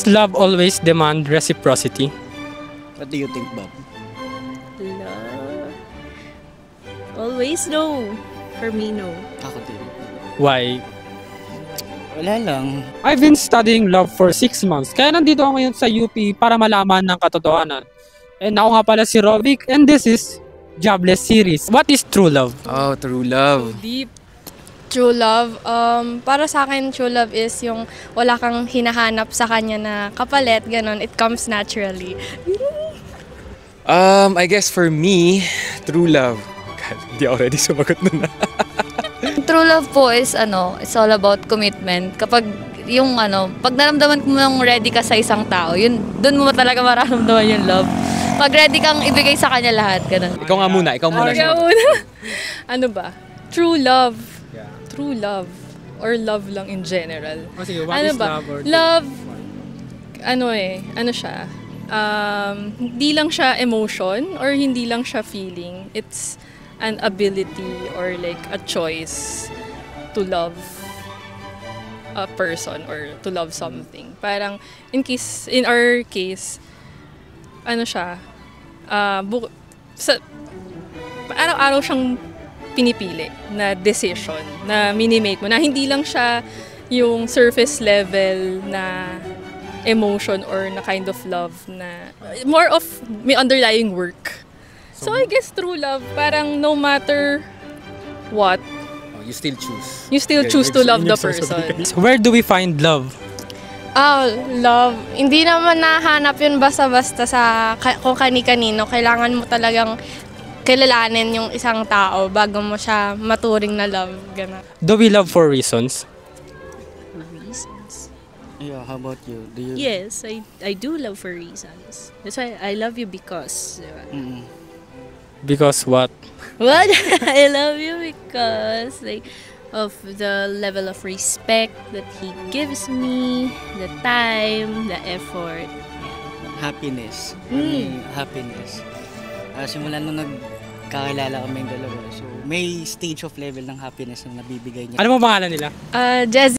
Love always demand reciprocity. What do you think, Bob? Love. Always no. For me, no. Ako din. Why? Wala lang. I've been studying love for 6 months. Kaya nandito ako ngayon sa UP para malaman ng katotohanan. And ako nga pala si Rovic and this is Jobless Series. What is true love? Oh, true love. Deep. True love, para sa akin, true love is yung wala kang hinahanap sa kanya na kapalit, ganun. It comes naturally. I guess for me, true love. God, hindi ako ready sumagot nun. True love po is it's all about commitment. Kapag yung pag naramdaman mo nang ready ka sa isang tao, yun doon mo talaga mararamdaman yung love. Pag ready kang ibigay sa kanya lahat, ganun. Ikaw nga muna, ikaw muna. Ano ba? True love. True love. Or love lang in general. Sige, what Ano is ba? love? Love, ano siya? Hindi lang siya emotion or hindi lang siya feeling. It's an ability or like a choice to love a person or to love something. Parang in our case, ano siya, araw-araw siyang pinipili na decision na minimake mo, na hindi lang siya yung surface level na emotion or na kind of love na more of may underlying work. So I guess true love, parang no matter what, You still choose. you still choose to love the person. Where do we find love? Love. Hindi naman nahanap yun basta-basta kung kani-kanino. Kailangan mo talagang kilalanin yung isang tao bago mo siya maturing na love. Ganun. Do we love for reasons? Reasons. Yeah, how about you? Do you? Yes, I do love for reasons. That's why I love you because... Because what? What? I love you because like of the level of respect that he gives me, the time, the effort. Happiness. Happiness. Simula nung nagkakilala kami yung dalawa. So, may stage of level ng happiness na nabibigay niya. Ano mo pangalan nila? Jazzy.